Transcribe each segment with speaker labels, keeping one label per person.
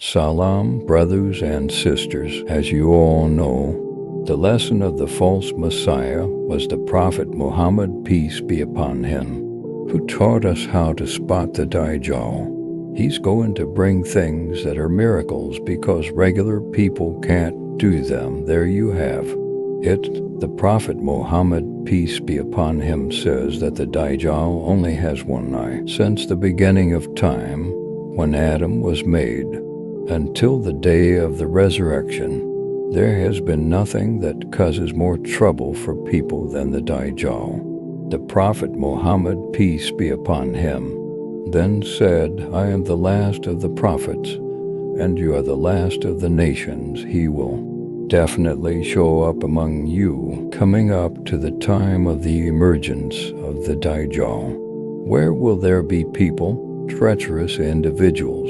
Speaker 1: Salam, brothers and sisters. As you all know, the lesson of the false Messiah was the Prophet Muhammad, peace be upon him, who taught us how to spot the Dajjal. He's going to bring things that are miracles because regular people can't do them. There you have it. The Prophet Muhammad, peace be upon him, says that the Dajjal only has one eye. Since the beginning of time, when Adam was made, until the day of the resurrection, there has been nothing that causes more trouble for people than the Dajjal. The Prophet Muhammad, peace be upon him, then said, I am the last of the prophets, and you are the last of the nations. He will definitely show up among you, coming up to the time of the emergence of the Dajjal. Where will there be people, treacherous individuals?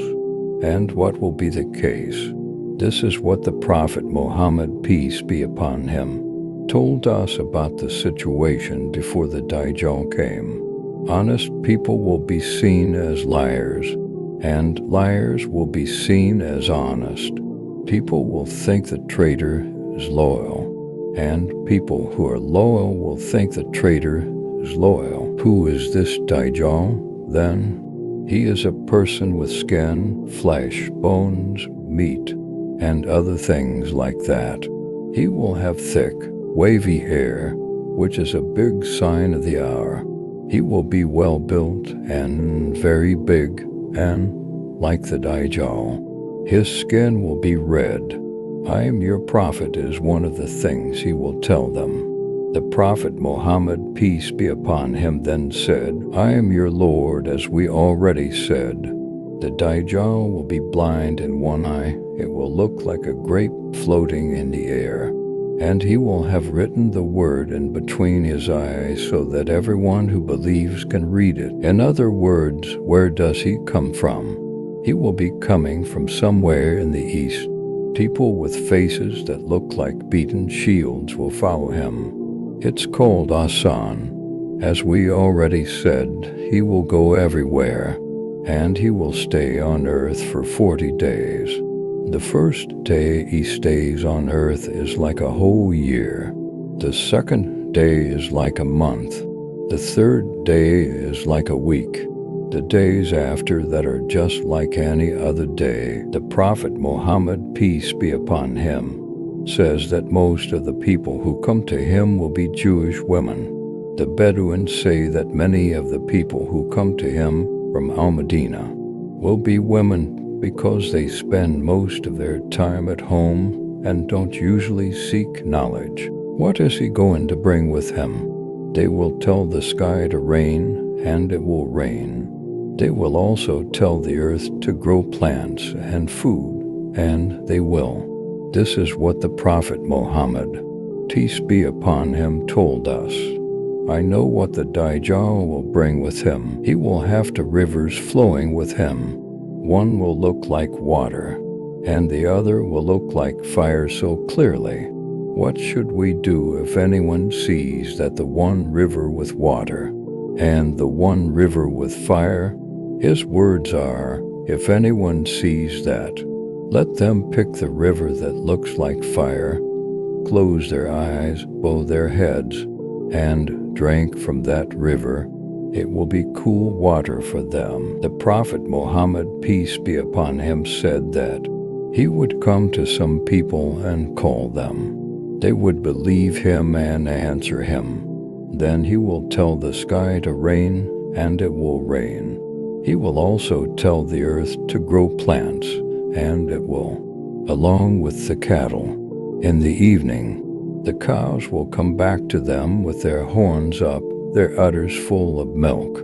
Speaker 1: And what will be the case? This is what the Prophet Muhammad, peace be upon him, told us about the situation before the Dajjal came. Honest people will be seen as liars, and liars will be seen as honest. People will think the traitor is loyal, and people who are loyal will think the traitor is loyal. Who is this Dajjal, then? He is a person with skin, flesh, bones, meat, and other things like that. He will have thick, wavy hair, which is a big sign of the hour. He will be well built and very big, and like the Dajjal, his skin will be red. I am your prophet is one of the things he will tell them. The Prophet Muhammad, peace be upon him, then said, I am your Lord, as we already said. The Dajjal will be blind in one eye. It will look like a grape floating in the air. And he will have written the word in between his eyes so that everyone who believes can read it. In other words, where does he come from? He will be coming from somewhere in the east. People with faces that look like beaten shields will follow him. It's called Asan. As we already said, he will go everywhere, and he will stay on earth for 40 days. The first day he stays on earth is like a whole year. The second day is like a month. The third day is like a week. The days after that are just like any other day. The Prophet Muhammad, peace be upon him, says that most of the people who come to him will be Jewish women. The Bedouins say that many of the people who come to him from Al-Medina will be women because they spend most of their time at home and don't usually seek knowledge. What is he going to bring with him? They will tell the sky to rain, and it will rain. They will also tell the earth to grow plants and food, and they will. This is what the Prophet Muhammad, peace be upon him, told us. I know what the Dajjal will bring with him. He will have two rivers flowing with him. One will look like water, and the other will look like fire so clearly. What should we do if anyone sees that the one river with water and the one river with fire? His words are, if anyone sees that, let them pick the river that looks like fire, close their eyes, bow their heads, and drink from that river. It will be cool water for them. The Prophet Muhammad, peace be upon him, said that he would come to some people and call them. They would believe him and answer him. Then he will tell the sky to rain, and it will rain. He will also tell the earth to grow plants, and it will, along with the cattle. In the evening, the cows will come back to them with their horns up, their udders full of milk,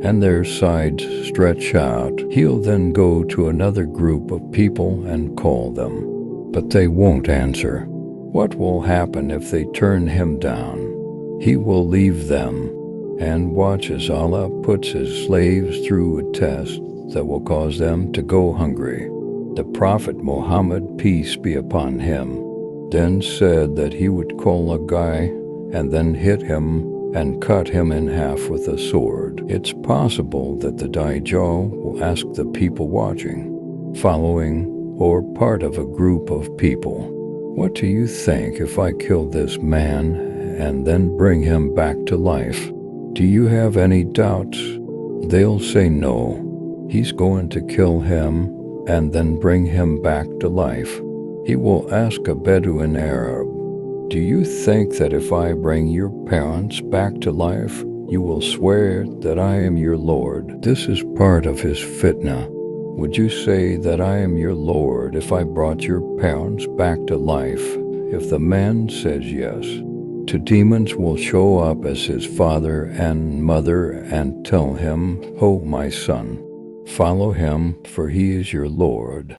Speaker 1: and their sides stretch out. He'll then go to another group of people and call them, but they won't answer. What will happen if they turn him down? He will leave them and watch as Allah puts his slaves through a test that will cause them to go hungry. The Prophet Muhammad, peace be upon him, then said that he would call a guy and then hit him and cut him in half with a sword. It's possible that the Dajjal will ask the people watching, following, or part of a group of people. What do you think if I kill this man and then bring him back to life? Do you have any doubts? They'll say no. He's going to kill him and then bring him back to life. He will ask a Bedouin Arab, do you think that if I bring your parents back to life, you will swear that I am your Lord? This is part of his fitna. Would you say that I am your Lord if I brought your parents back to life? If the man says yes, two demons will show up as his father and mother and tell him, "Oh, my son, follow him, for he is your Lord."